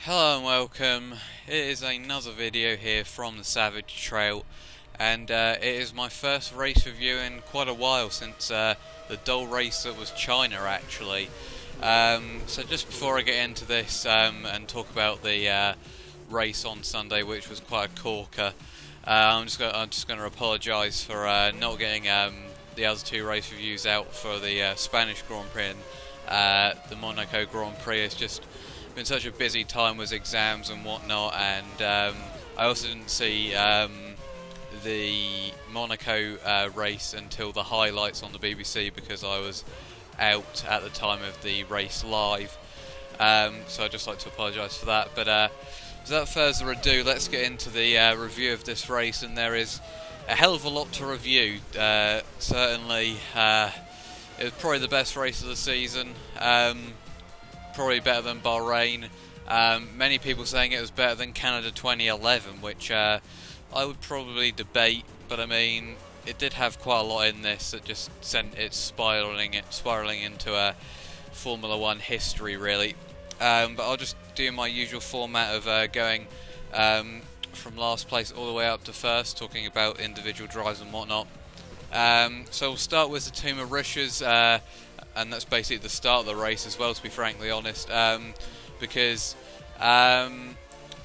Hello and welcome. It is another video here from TheSavageTrout, and it is my first race review in quite a while since the dull race that was China actually. So just before I get into this and talk about the race on Sunday, which was quite a corker, I'm just going to apologise for not getting the other two race reviews out for the Spanish Grand Prix and the Monaco Grand Prix. It's just been such a busy time with exams and whatnot, and I also didn't see the Monaco race until the highlights on the BBC because I was out at the time of the race live, so I'd just like to apologise for that. But without further ado, let's get into the review of this race, and there is a hell of a lot to review. Certainly it was probably the best race of the season. Probably better than Bahrain. Many people saying it was better than Canada 2011, which I would probably debate, but I mean, it did have quite a lot in this that just sent it spiraling into a Formula 1 history, really. But I'll just do my usual format of going from last place all the way up to first, talking about individual drives and whatnot. So we'll start with the two Mauritius, and that's basically the start of the race as well, to be frankly honest, because there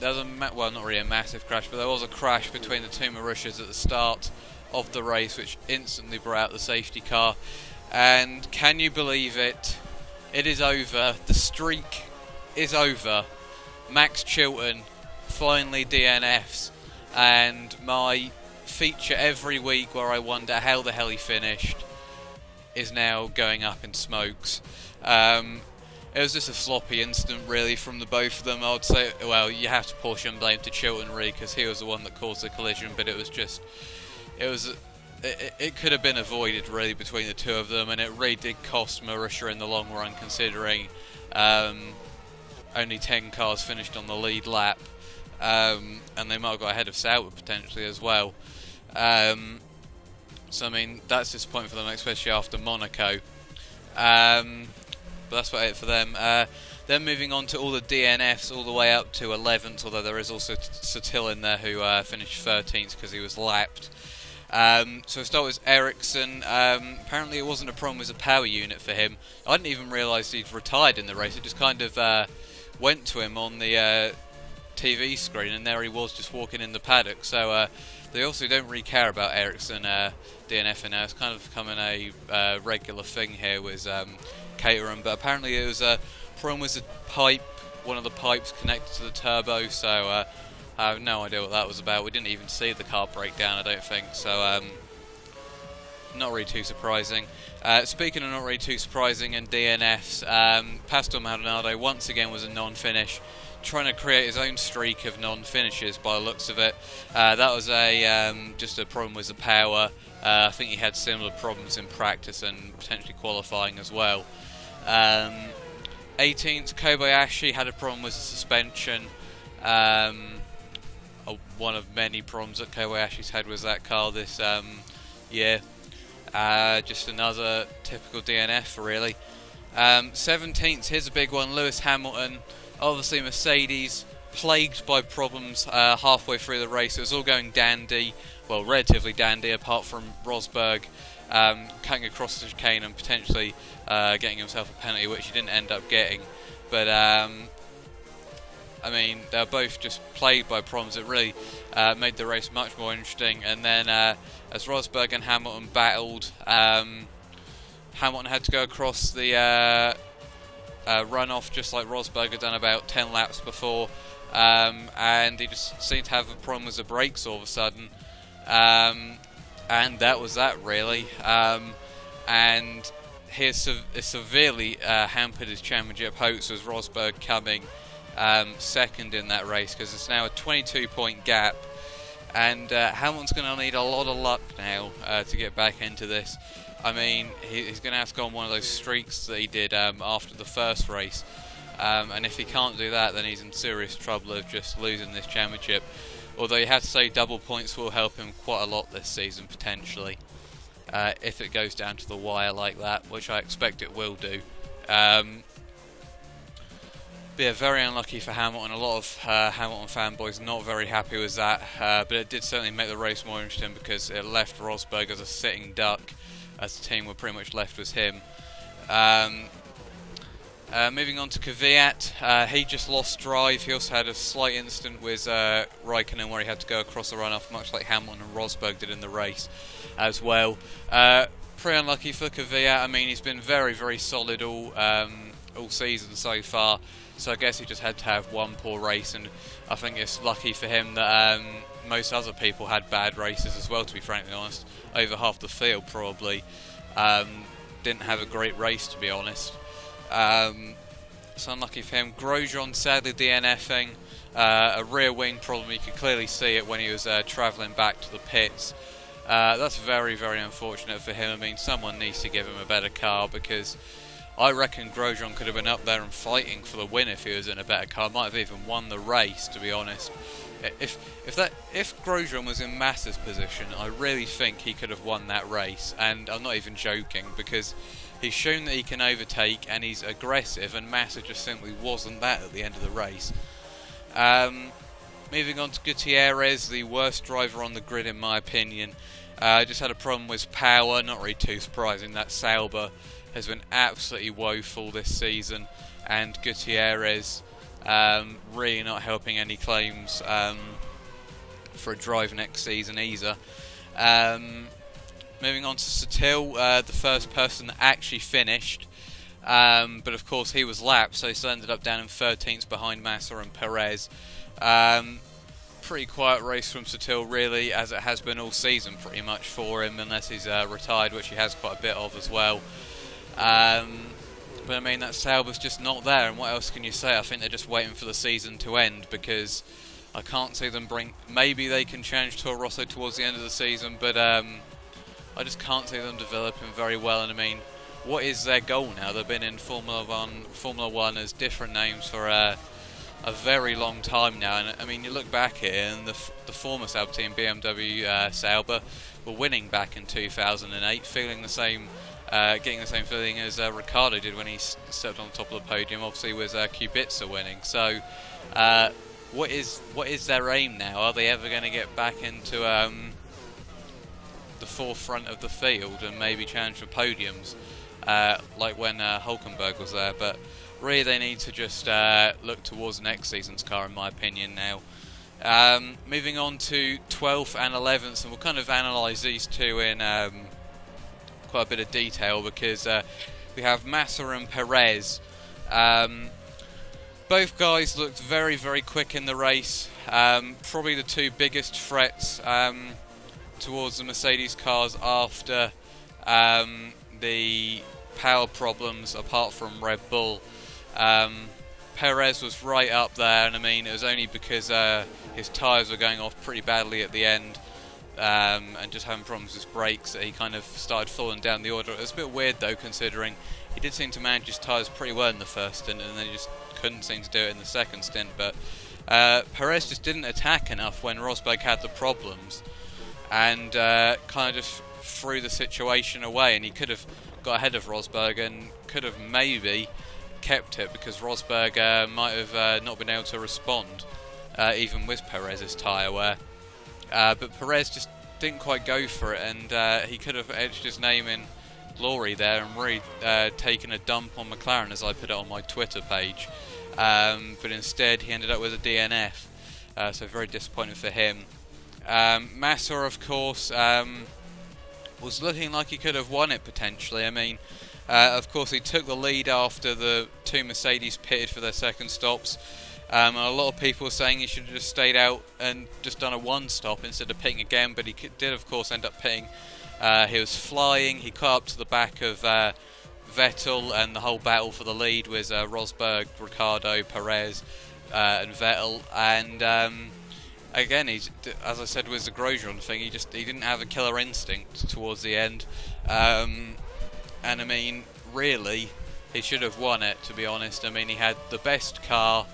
was well, not really a massive crash, but there was a crash between the two Mauritius at the start of the race, which instantly brought out the safety car. And can you believe it? It is over. The streak is over. Max Chilton finally DNFs, and my feature every week where I wonder how the hell he finished is now going up in smokes. It was just a sloppy incident really from the both of them. I would say, well, you have to portion blame to Chilton really, because he was the one that caused the collision, but it could have been avoided really between the two of them, and it really did cost Mauritius in the long run, considering only 10 cars finished on the lead lap, and they might have got ahead of Sauber potentially as well. So I mean, that's disappointing for them, especially after Monaco. But that's about it for them. Then moving on to all the DNFs all the way up to 11th, although there is also Satil in there who finished 13th because he was lapped. So we'll start with Ericsson. Apparently it wasn't a problem with the power unit for him. I didn't even realise he'd retired in the race. It just kind of went to him on the TV screen, and there he was just walking in the paddock. So they also don't really care about Ericsson DNFing now. It's kind of becoming a regular thing here with Caterham, but apparently it was a problem with the pipe, one of the pipes connected to the turbo, so I have no idea what that was about. We didn't even see the car break down, I don't think, so not really too surprising. Speaking of not really too surprising and DNFs, Pastor Maldonado once again was a non-finish, trying to create his own streak of non-finishes by the looks of it. That was just a problem with the power. I think he had similar problems in practice and potentially qualifying as well. 18th, Kobayashi had a problem with the suspension. One of many problems that Kobayashi's had with that car this year. Just another typical DNF really. 17th, here's a big one, Lewis Hamilton. Obviously Mercedes plagued by problems halfway through the race. It was all going dandy, well, relatively dandy, apart from Rosberg cutting across the chicane and potentially getting himself a penalty, which he didn't end up getting. But I mean, they're both just plagued by problems. It really made the race much more interesting. And then as Rosberg and Hamilton battled, Hamilton had to go across the runoff just like Rosberg had done about 10 laps before, and he just seemed to have a problem with the brakes all of a sudden, and that was that really. And he severely hampered his championship hopes with Rosberg coming second in that race, because it's now a 22-point gap, and Hamilton's going to need a lot of luck now to get back into this. I mean, he's going to have to go on one of those streaks that he did after the first race, and if he can't do that, then he's in serious trouble of just losing this championship. Although you have to say double points will help him quite a lot this season potentially, if it goes down to the wire like that, which I expect it will do. But yeah, very unlucky for Hamilton. A lot of Hamilton fanboys not very happy with that, but it did certainly make the race more interesting because it left Rosberg as a sitting duck, as the team were pretty much left with him. Moving on to Kvyat, he just lost drive. He also had a slight incident with Raikkonen where he had to go across the runoff, much like Hamilton and Rosberg did in the race as well. Pretty unlucky for Kvyat. I mean, he's been very, very solid all season so far, so I guess he just had to have one poor race, and I think it's lucky for him that most other people had bad races as well, to be frankly honest. Over half the field probably didn't have a great race, to be honest. So unlucky for him. Grosjean sadly DNFing, a rear wing problem. You could clearly see it when he was travelling back to the pits. That's very, very unfortunate for him. I mean, someone needs to give him a better car, because I reckon Grosjean could have been up there and fighting for the win if he was in a better car. Might have even won the race, to be honest. If Grosjean was in Massa's position, I really think he could have won that race, and I'm not even joking, because he's shown that he can overtake and he's aggressive, and Massa just simply wasn't that at the end of the race. Moving on to Gutierrez, the worst driver on the grid in my opinion. Just had a problem with power, not really too surprising. That Sauber has been absolutely woeful this season, and Gutierrez really not helping any claims for a drive next season either. Moving on to Sutil, the first person that actually finished, but of course he was lapped, so he still ended up down in 13th behind Massa and Perez. Pretty quiet race from Sutil really, as it has been all season pretty much for him, unless he's retired, which he has quite a bit of as well. But I mean, that Sauber's just not there, and what else can you say? I think they're just waiting for the season to end, because I can't see them maybe they can change Toro Rosso towards the end of the season, but I just can't see them developing very well. And I mean, what is their goal now? They've been in Formula One as different names for a very long time now, and I mean, you look back here, and the former Sauber team, BMW Sauber, were winning back in 2008, feeling the same, getting the same feeling as Ricciardo did when he stepped on top of the podium, obviously with Kubica winning. So, what is their aim now? Are they ever going to get back into the forefront of the field and maybe challenge for podiums, like when Hülkenberg was there? But really, they need to just look towards next season's car, in my opinion, now. Moving on to 12th and 11th, and we'll kind of analyse these two in quite a bit of detail, because we have Massa and Perez. Both guys looked very, very quick in the race. Probably the two biggest threats towards the Mercedes cars after the power problems, apart from Red Bull. Perez was right up there, and I mean, it was only because his tyres were going off pretty badly at the end, and just having problems with his brakes that he kind of started falling down the order. It was a bit weird though, considering he did seem to manage his tyres pretty well in the first stint, and then he just couldn't seem to do it in the second stint. But Perez just didn't attack enough when Rosberg had the problems, and kind of just threw the situation away, and he could have got ahead of Rosberg and could have maybe kept it, because Rosberg might have not been able to respond, even with Perez's tyre wear. But Perez just didn't quite go for it, and he could have edged his name in glory there and really taken a dump on McLaren, as I put it on my Twitter page. But instead he ended up with a DNF, so very disappointing for him. Massa, of course, was looking like he could have won it potentially. I mean, of course he took the lead after the two Mercedes pitted for their second stops. And a lot of people were saying he should have just stayed out and just done a one stop instead of pitting again, but he did of course end up pitting. He was flying, he caught up to the back of Vettel, and the whole battle for the lead was Rosberg, Ricciardo, Perez and Vettel. And again, as I said with the Grosjean thing, he didn't have a killer instinct towards the end. And I mean, really, he should have won it, to be honest. I mean, he had the best car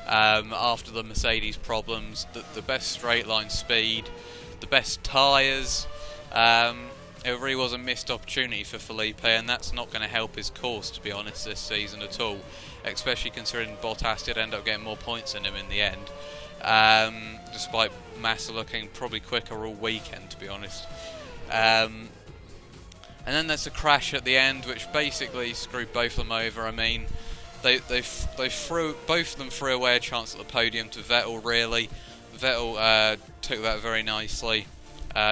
after the Mercedes problems, the best straight line speed, the best tyres. it really was a missed opportunity for Felipe, and that's not going to help his course, to be honest, this season at all, especially considering Bottas did end up getting more points than him in the end, despite Massa looking probably quicker all weekend, to be honest. And then there's a crash at the end, which basically screwed both of them over. I mean, they threw, both of them threw away a chance at the podium to Vettel, really. Vettel took that very nicely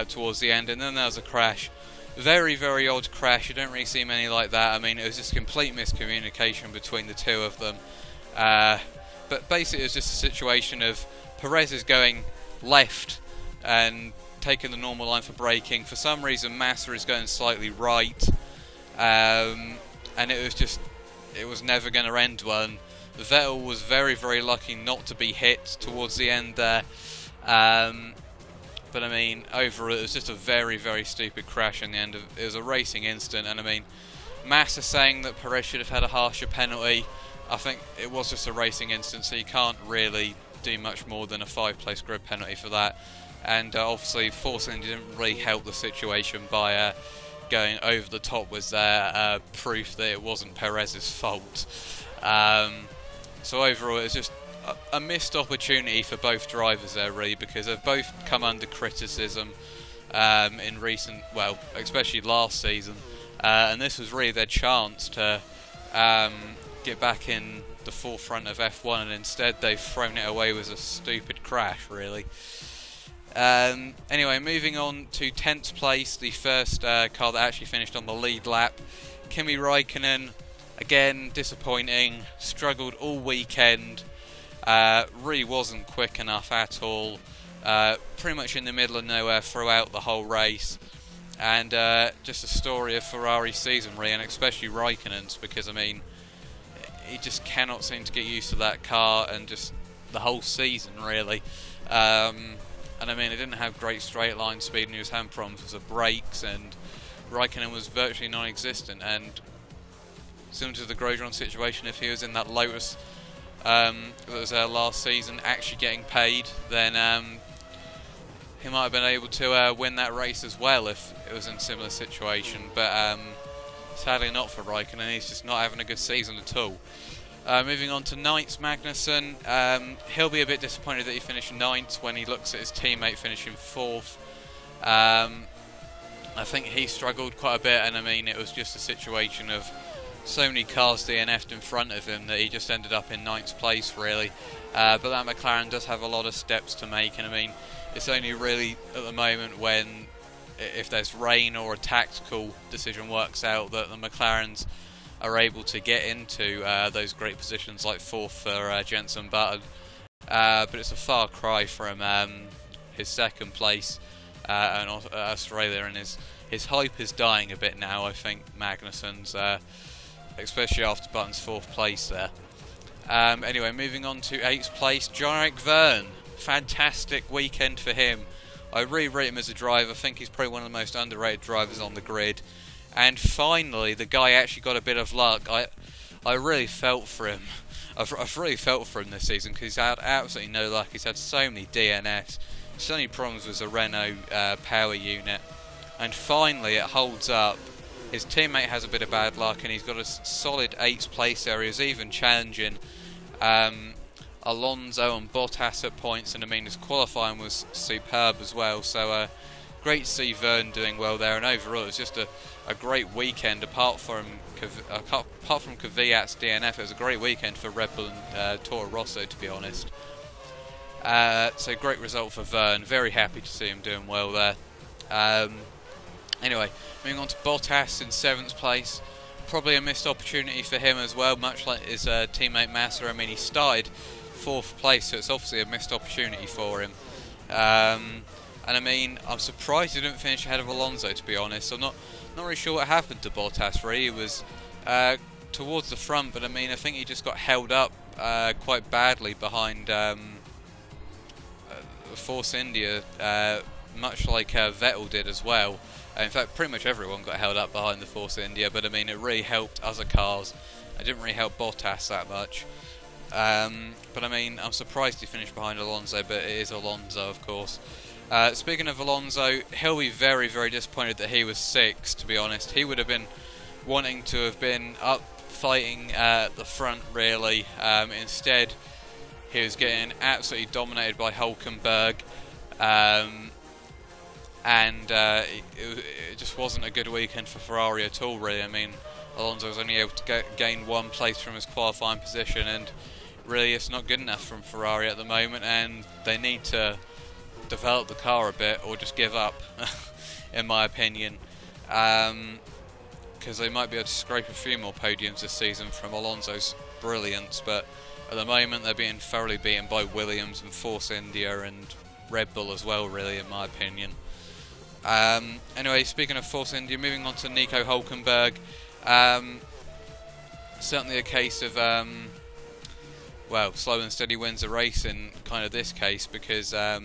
towards the end, and then there was a crash. Very, very odd crash. You don't really see many like that. I mean, it was just complete miscommunication between the two of them. But basically, it was just a situation of Perez is going left and taking the normal line for braking. For some reason, Massa is going slightly right, and it was never going to end well. Vettel was very, very lucky not to be hit towards the end there. But I mean, overall, it was just a very, very stupid crash in the end. It was a racing incident, and I mean, Massa saying that Perez should have had a harsher penalty. I think it was just a racing incident, so you can't really do much more than a 5-place grid penalty for that. And obviously, Force India didn't really help the situation by going over the top with their proof that it wasn't Perez's fault. So overall, it was just a missed opportunity for both drivers there, really, because they've both come under criticism in recent, well, especially last season, and this was really their chance to get back in the forefront of F1, and instead they've thrown it away with a stupid crash, really. Anyway, moving on to 10th place, the first car that actually finished on the lead lap. Kimi Raikkonen, again, disappointing, struggled all weekend, really wasn't quick enough at all, pretty much in the middle of nowhere throughout the whole race, and just a story of Ferrari's season, really, and especially Raikkonen's, because, I mean, he just cannot seem to get used to that car, and just the whole season, really. And I mean, it didn't have great straight line speed, and he was having problems with the brakes, and Raikkonen was virtually non-existent. And similar to the Grosjean situation, if he was in that Lotus that was last season, actually getting paid, then he might have been able to win that race as well if it was in a similar situation. But sadly not for Raikkonen, he's just not having a good season at all. Moving on to 9th, Magnussen. He'll be a bit disappointed that he finished 9th when he looks at his teammate finishing 4th. I think he struggled quite a bit, and I mean, it was just a situation of so many cars DNF'd in front of him that he just ended up in 9th place, really. But that McLaren does have a lot of steps to make, and I mean, it's only really at the moment when, if there's rain or a tactical decision works out, that the McLarens are able to get into those great positions like 4th for Jenson Button. But it's a far cry from his 2nd place in Australia, and his hype is dying a bit now, I think, Magnussen's, especially after Button's 4th place there. Anyway, moving on to 8th place, Jean-Eric Vergne. Fantastic weekend for him. I really rate him as a driver. I think he's probably one of the most underrated drivers on the grid. And finally, the guy actually got a bit of luck. I really felt for him. I've really felt for him this season, because he's had absolutely no luck. He's had so many DNFs, so many problems with the Renault power unit. And finally, it holds up. His teammate has a bit of bad luck, and he's got a solid 8th place there. He was even challenging Alonso and Bottas at points, and I mean, his qualifying was superb as well. So great to see Vergne doing well there, and overall it was just a great weekend. Apart from Kvyat's DNF, it was a great weekend for Red Bull and Toro Rosso, to be honest. So great result for Vergne. Very happy to see him doing well there. Anyway, moving on to Bottas in 7th place. Probably a missed opportunity for him as well, much like his teammate Massa. I mean, he started 4th place, so it's obviously a missed opportunity for him. And I mean, I'm surprised he didn't finish ahead of Alonso, to be honest. I'm not really sure what happened to Bottas, really. He was towards the front, but I mean, I think he just got held up quite badly behind Force India, much like Vettel did as well. In fact, pretty much everyone got held up behind the Force India, but I mean, it really helped other cars. It didn't really help Bottas that much. But I mean, I'm surprised he finished behind Alonso, but it is Alonso, of course. Speaking of Alonso, he'll be very, very disappointed that he was 6th, to be honest. He would have been wanting to have been up fighting at the front, really. Instead, he was getting absolutely dominated by Hulkenberg. And it just wasn't a good weekend for Ferrari at all, really. I mean, Alonso was only able to gain 1 place from his qualifying position, and really it's not good enough from Ferrari at the moment, and they need to develop the car a bit or just give up, in my opinion, because they might be able to scrape a few more podiums this season from Alonso's brilliance, but at the moment they're being thoroughly beaten by Williams and Force India and Red Bull as well, really, in my opinion. Anyway, speaking of Force India, moving on to Nico Hulkenberg, certainly a case of well, slow and steady wins a race in kind of this case, because I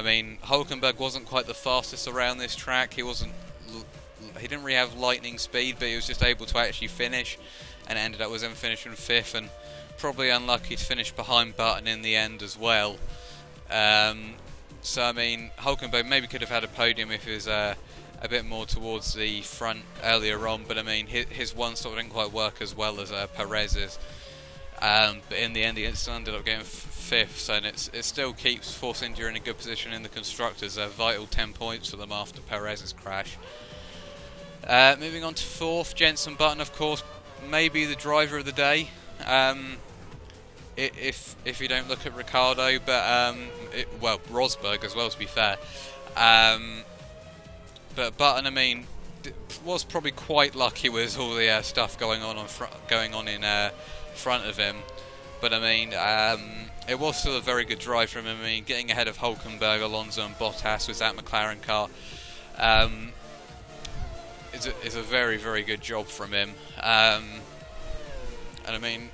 mean, Hulkenberg wasn't quite the fastest around this track. He didn't really have lightning speed, but he was just able to actually finish, and ended up with him finishing 5th, and probably unlucky to finish behind Button in the end as well. So I mean, Hulkenberg maybe could have had a podium if he was a bit more towards the front earlier on, but I mean, his one stop didn't quite work as well as Perez's. But in the end, he still ended up getting 5th, so it still keeps Force India in a good position in the constructors. A vital 10 points for them after Perez's crash. Moving on to 4th, Jenson Button, of course, maybe the driver of the day. If you don't look at Ricciardo, but well, Rosberg as well, to be fair. But Button, I mean, was probably quite lucky with all the stuff going on in front of him. But I mean, it was still a very good drive from him. I mean, getting ahead of Hulkenberg, Alonso, and Bottas with that McLaren car is a very, very good job from him. And I mean,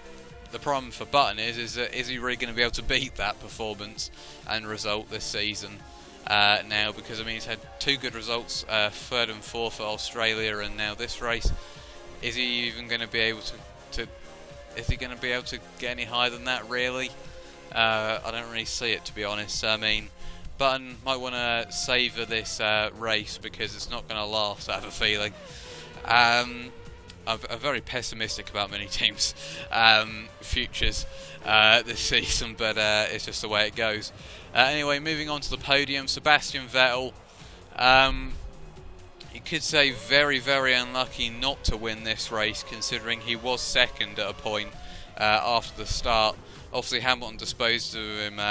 the problem for Button is he really going to be able to beat that performance and result this season now? Because I mean, he's had 2 good results, 3rd and 4th for Australia, and now this race. Is he even going to be able to is he going to be able to get any higher than that, really? I don't really see it, to be honest. I mean, Button might want to savour this race, because it's not going to last, I have a feeling. I'm very pessimistic about many teams' futures this season, but it's just the way it goes. Anyway, moving on to the podium, Sebastian Vettel. You could say very, very unlucky not to win this race, considering he was 2nd at a point after the start. Obviously, Hamilton disposed of him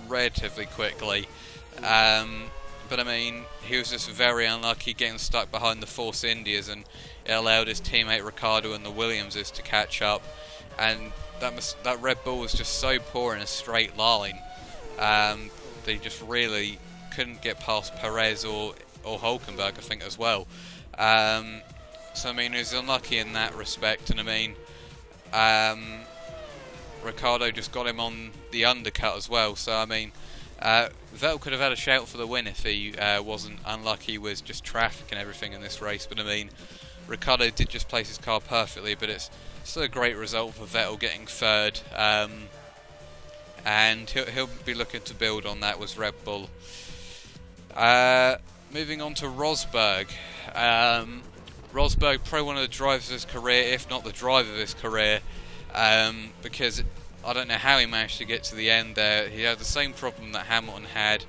relatively quickly. But I mean, he was just very unlucky getting stuck behind the Force Indias, and it allowed his teammate Ricciardo and the Williamses to catch up. And that Red Bull was just so poor in a straight line. They just really couldn't get past Perez or Hulkenberg, I think, as well. So I mean, he was unlucky in that respect, and I mean, Ricciardo just got him on the undercut as well. So I mean, Vettel could have had a shout for the win if he wasn't unlucky with just traffic and everything in this race. But I mean, Ricciardo did just place his car perfectly, but it's still a great result for Vettel getting 3rd. And he'll be looking to build on that with Red Bull. Moving on to Rosberg. Rosberg, probably one of the drivers of his career, if not the driver of his career, because I don't know how he managed to get to the end there. He had the same problem that Hamilton had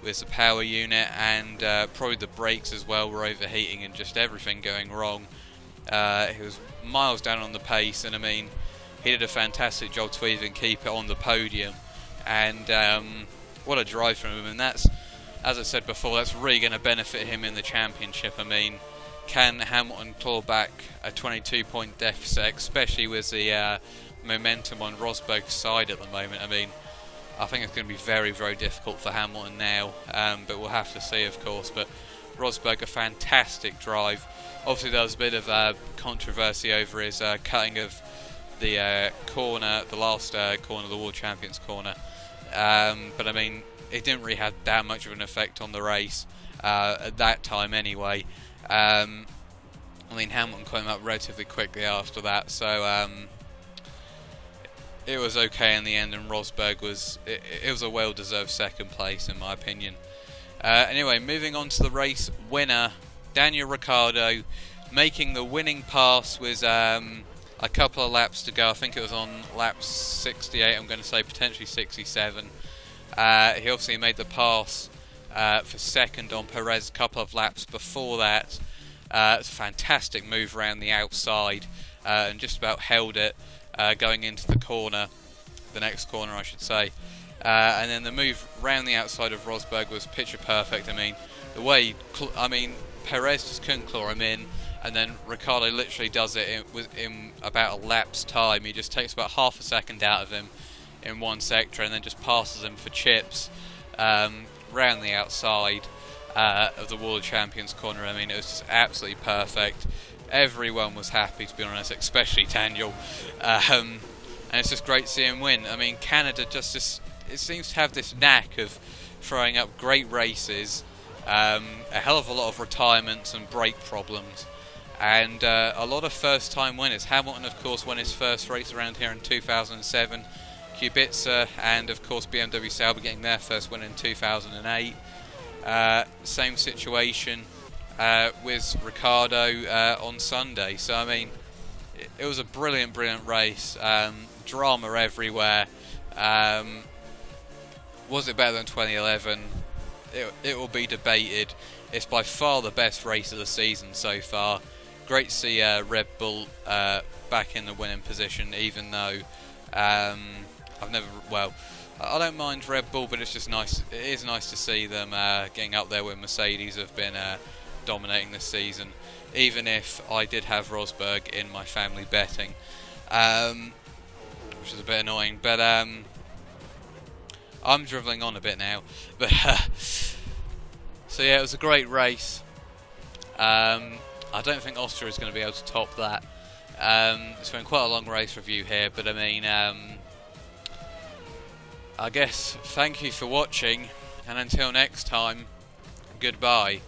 with the power unit, and probably the brakes as well were overheating and just everything going wrong. He was miles down on the pace, and I mean, he did a fantastic job to even keep it on the podium. And what a drive from him, and that's, as I said before, that's really going to benefit him in the championship. I mean, can Hamilton claw back a 22-point deficit, especially with the momentum on Rosberg's side at the moment? I mean, I think it's going to be very, very difficult for Hamilton now, but we'll have to see, of course. But Rosberg, a fantastic drive. Obviously, there was a bit of controversy over his cutting of the corner, the last corner, the World Champions corner. But I mean, it didn't really have that much of an effect on the race at that time anyway. I mean, Hamilton came up relatively quickly after that, so it was okay in the end, and Rosberg was, it was a well-deserved 2nd place in my opinion. Anyway, moving on to the race winner, Daniel Ricciardo, making the winning pass with a couple of laps to go. I think it was on lap 68, I'm going to say potentially 67. He obviously made the pass for second on Perez a couple of laps before that. It's a fantastic move around the outside and just about held it going into the corner, the next corner I should say. And then the move round the outside of Rosberg was picture perfect. I mean, the way, Perez just couldn't claw him in, and then Ricciardo literally does it in about a lap's time. He just takes about half a second out of him in one sector, and then just passes him for chips round the outside of the World Champions corner. I mean, it was just absolutely perfect. Everyone was happy, to be honest, especially Daniel. And it's just great to see him win. I mean, Canada it seems to have this knack of throwing up great races, a hell of a lot of retirements and brake problems, and a lot of first-time winners. Hamilton, of course, won his first race around here in 2007. Kubica and, of course, BMW Sauber getting their first win in 2008. Same situation with Ricciardo on Sunday. So, I mean, it was a brilliant race. Drama everywhere. Was it better than 2011? It will be debated. It's by far the best race of the season so far. Great to see Red Bull back in the winning position, even though I don't mind Red Bull, but it's just nice. It is nice to see them getting up there with Mercedes have been dominating this season. Even if I did have Rosberg in my family betting, which is a bit annoying, but I'm drivelling on a bit now. But so yeah, it was a great race. I don't think Austria is going to be able to top that. It's been quite a long race review here, but I mean, I guess thank you for watching, and until next time, goodbye.